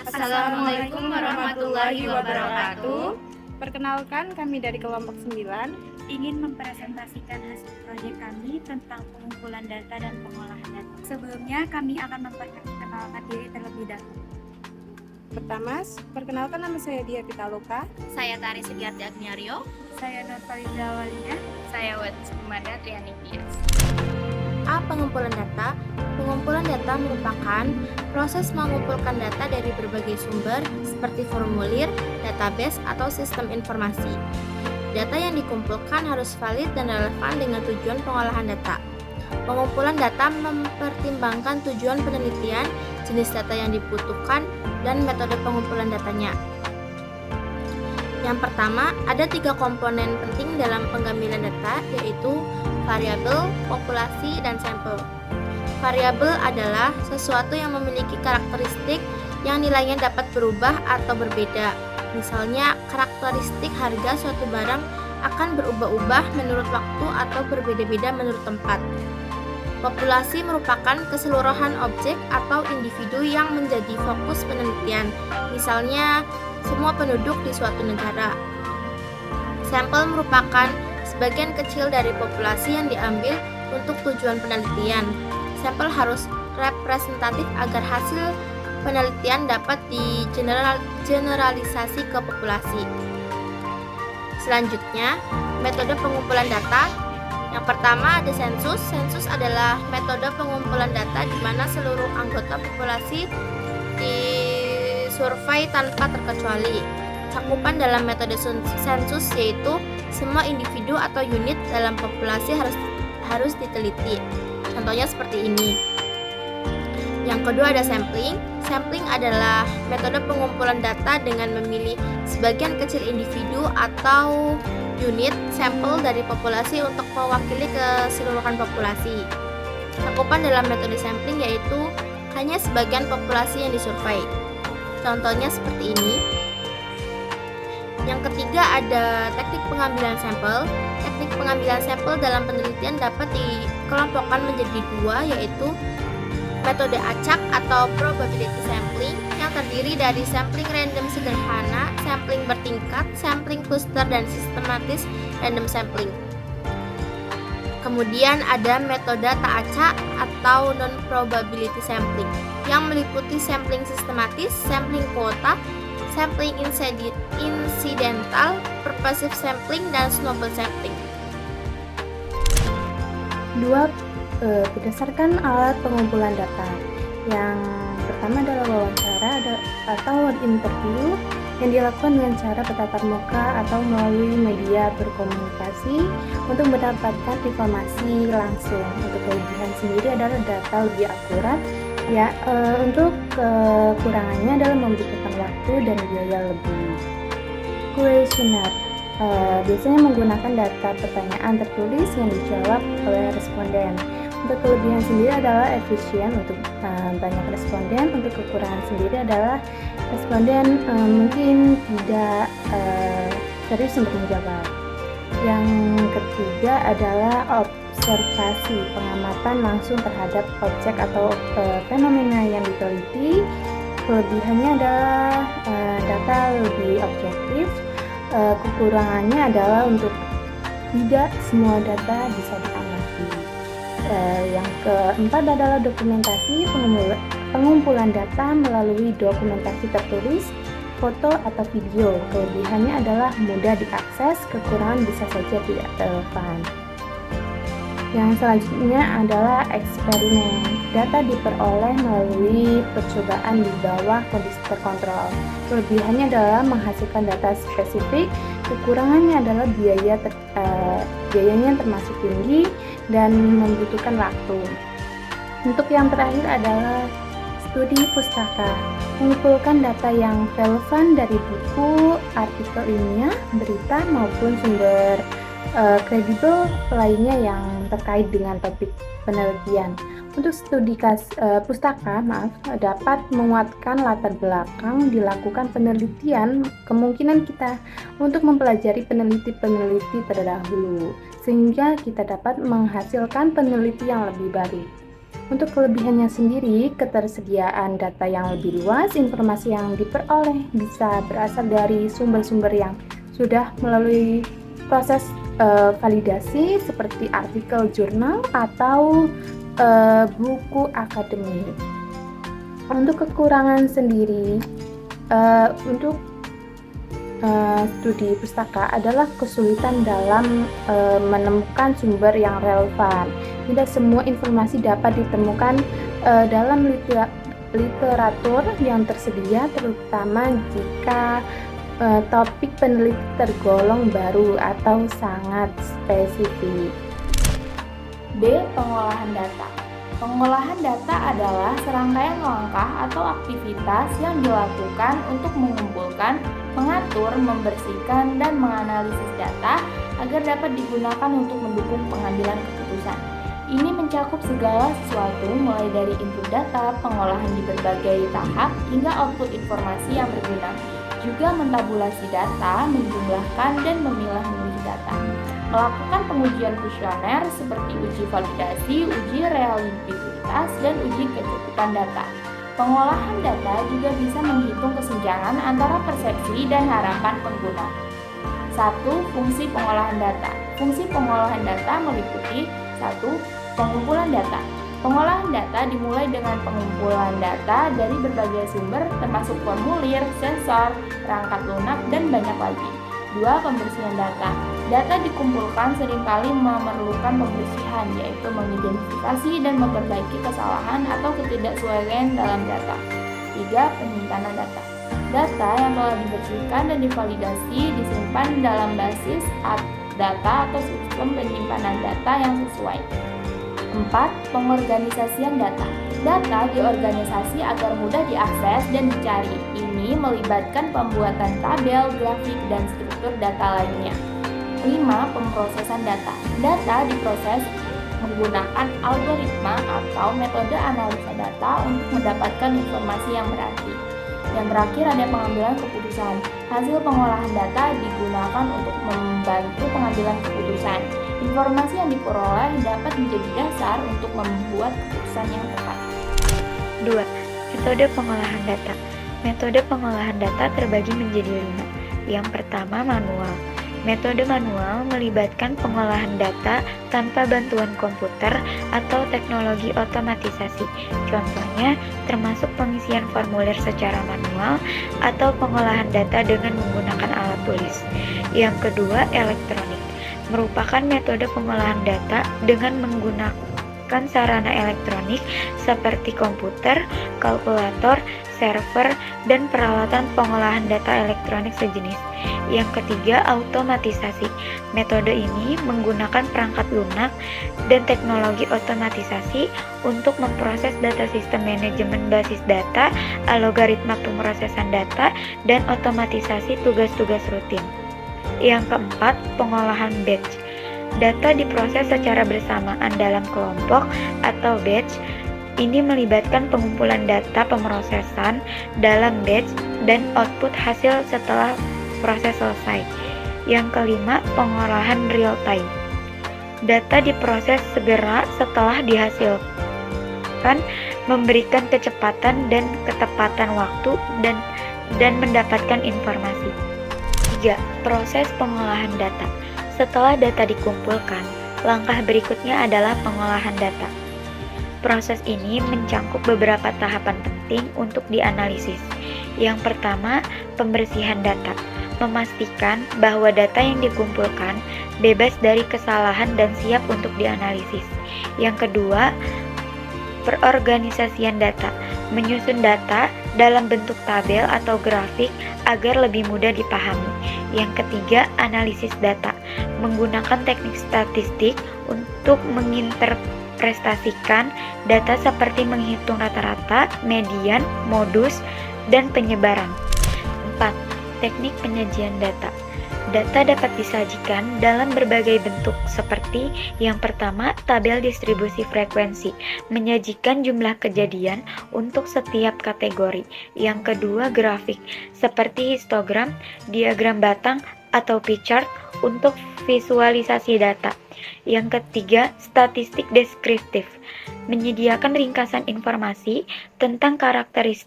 Assalamualaikum warahmatullahi wabarakatuh. Perkenalkan, kami dari kelompok 9 ingin mempresentasikan hasil proyek kami tentang pengumpulan data dan pengolahan data. Sebelumnya, kami akan memperkenalkan diri terlebih dahulu. Pertama, perkenalkan, nama saya Dia Pitaloka. Saya Tari Sugiarti Agniaryo. Saya Nur Farida Walia. Saya Wadis Marga Triani Pias. A. Pengumpulan data. Pengumpulan data merupakan proses mengumpulkan data dari berbagai sumber seperti formulir, database, atau sistem informasi. Data yang dikumpulkan harus valid dan relevan dengan tujuan pengolahan data. Pengumpulan data mempertimbangkan tujuan penelitian, jenis data yang dibutuhkan, dan metode pengumpulan datanya. Yang pertama, ada 3 komponen penting dalam pengambilan data, yaitu variabel, populasi, dan sampel. Variabel adalah sesuatu yang memiliki karakteristik yang nilainya dapat berubah atau berbeda. Misalnya, karakteristik harga suatu barang akan berubah-ubah menurut waktu atau berbeda-beda menurut tempat. Populasi merupakan keseluruhan objek atau individu yang menjadi fokus penelitian, misalnya semua penduduk di suatu negara. Sampel merupakan sebagian kecil dari populasi yang diambil untuk tujuan penelitian. Sampel harus representatif agar hasil penelitian dapat digeneralisasi ke populasi. Selanjutnya, metode pengumpulan data. Yang pertama ada sensus. Sensus adalah metode pengumpulan data di mana seluruh anggota populasi disurvei tanpa terkecuali. Cakupan dalam metode sensus yaitu semua individu atau unit dalam populasi harus diteliti. Contohnya seperti ini. Yang kedua ada sampling. Sampling adalah metode pengumpulan data dengan memilih sebagian kecil individu atau unit sampel dari populasi untuk mewakili keseluruhan populasi. Cakupan dalam metode sampling yaitu hanya sebagian populasi yang disurvei. Contohnya seperti ini. Yang ketiga ada teknik pengambilan sampel. Teknik pengambilan sampel dalam penelitian dapat dikelompokkan menjadi 2, yaitu metode acak atau probability sampling yang terdiri dari sampling random sederhana, sampling bertingkat, sampling cluster, dan sistematis random sampling. Kemudian ada metode tak acak atau non-probability sampling yang meliputi sampling sistematis, sampling kuota, sampling incidental, purposive sampling, dan snowball sampling. 2. Berdasarkan alat pengumpulan data. Yang pertama adalah wawancara atau web interview yang dilakukan dengan cara bertatap muka atau melalui media berkomunikasi untuk mendapatkan informasi langsung. Untuk kelebihan sendiri adalah data lebih akurat. Untuk kekurangannya adalah membutuhkan waktu dan biaya lebih. Questionnaire biasanya menggunakan data pertanyaan tertulis yang dijawab oleh responden. Untuk kelebihan sendiri adalah efisien untuk banyak responden. Untuk kekurangan sendiri adalah responden mungkin tidak serius untuk menjawab. Yang ketiga adalah observasi, pengamatan langsung terhadap objek atau fenomena yang diteliti. Kelebihannya adalah data lebih objektif. Kekurangannya adalah untuk tidak semua data bisa diamati. Yang keempat adalah dokumentasi, pengumpulan data melalui dokumentasi tertulis, foto, atau video. Kelebihannya adalah mudah diakses, kekurangan bisa saja tidak relevan. Yang selanjutnya adalah eksperimen. Data diperoleh melalui percobaan di bawah kondisi terkontrol. Kelebihannya adalah menghasilkan data spesifik, kekurangannya adalah biayanya termasuk tinggi dan membutuhkan waktu. Untuk yang terakhir adalah studi pustaka, mengumpulkan data yang relevan dari buku, artikel ilmiah, berita, maupun sumber kredibel lainnya yang terkait dengan topik penelitian. Untuk studi pustaka dapat menguatkan latar belakang dilakukan penelitian, kemungkinan kita untuk mempelajari peneliti-peneliti terdahulu, sehingga kita dapat menghasilkan peneliti yang lebih baru. Untuk kelebihannya sendiri, ketersediaan data yang lebih luas, informasi yang diperoleh bisa berasal dari sumber-sumber yang sudah melalui proses validasi seperti artikel jurnal atau buku akademik. Untuk kekurangan sendiri, untuk studi pustaka adalah kesulitan dalam menemukan sumber yang relevan. Tidak semua informasi dapat ditemukan dalam literatur yang tersedia, terutama jika topik peneliti tergolong baru atau sangat spesifik. B. Pengolahan data. Pengolahan data adalah serangkaian langkah atau aktivitas yang dilakukan untuk mengumpulkan, mengatur, membersihkan, dan menganalisis data agar dapat digunakan untuk mendukung pengambilan keputusan. Ini mencakup segala sesuatu mulai dari input data, pengolahan di berbagai tahap, hingga output informasi yang berguna. Juga mentabulasi data, menjumlahkan, dan memilah-milih data. Melakukan pengujian kuesioner seperti uji validasi, uji reliabilitas, dan uji kecukupan data. Pengolahan data juga bisa menghitung kesenjangan antara persepsi dan harapan pengguna. 1. Fungsi pengolahan data. Fungsi pengolahan data meliputi 1. Pengumpulan data. Pengolahan data dimulai dengan pengumpulan data dari berbagai sumber termasuk formulir, sensor, perangkat lunak, dan banyak lagi. 2. Pembersihan data. Data dikumpulkan seringkali memerlukan pembersihan, yaitu mengidentifikasi dan memperbaiki kesalahan atau ketidaksesuaian dalam data. 3. Penyimpanan data. Data yang telah dibersihkan dan divalidasi disimpan dalam basis data atau sistem penyimpanan data yang sesuai. 4. Pengorganisasian data. Data diorganisasi agar mudah diakses dan dicari. Ini melibatkan pembuatan tabel, grafik, dan struktur data lainnya. 5. Pemrosesan data. Data diproses menggunakan algoritma atau metode analisa data untuk mendapatkan informasi yang berarti. Yang terakhir ada pengambilan keputusan. Hasil pengolahan data digunakan untuk membantu pengambilan keputusan. Informasi yang diperoleh dapat menjadi dasar untuk membuat keputusan yang tepat. 2. Metode pengolahan data. Metode pengolahan data terbagi menjadi 5. Yang pertama, manual. Metode manual melibatkan pengolahan data tanpa bantuan komputer atau teknologi otomatisasi. Contohnya, termasuk pengisian formulir secara manual atau pengolahan data dengan menggunakan alat tulis. Yang kedua, elektronik. Merupakan metode pengolahan data dengan menggunakan sarana elektronik seperti komputer, kalkulator, server, dan peralatan pengolahan data elektronik sejenis. Yang ketiga, automatisasi. Metode ini menggunakan perangkat lunak dan teknologi otomatisasi untuk memproses data sistem manajemen basis data, algoritma pemrosesan data, dan otomatisasi tugas-tugas rutin. Yang keempat, pengolahan batch. Data diproses secara bersamaan dalam kelompok atau batch. Ini melibatkan pengumpulan data pemrosesan dalam batch dan output hasil setelah proses selesai. Yang kelima, pengolahan real time. Data diproses segera setelah dihasilkan, memberikan kecepatan dan ketepatan waktu dan mendapatkan informasi. 3. Proses pengolahan data. Setelah data dikumpulkan, langkah berikutnya adalah pengolahan data. Proses ini mencangkup beberapa tahapan penting untuk dianalisis. Yang pertama, pembersihan data. Memastikan bahwa data yang dikumpulkan bebas dari kesalahan dan siap untuk dianalisis. Yang kedua, perorganisasian data. Menyusun data dalam bentuk tabel atau grafik agar lebih mudah dipahami. Yang ketiga, analisis data. Menggunakan teknik statistik untuk menginterpretasikan data seperti menghitung rata-rata, median, modus, dan penyebaran. 4. Teknik penyajian data. Data dapat disajikan dalam berbagai bentuk seperti yang pertama, tabel distribusi frekuensi, menyajikan jumlah kejadian untuk setiap kategori. Yang kedua, grafik, seperti histogram, diagram batang, atau pie chart untuk visualisasi data. Yang ketiga, statistik deskriptif. menyediakan ringkasan informasi tentang karakteristik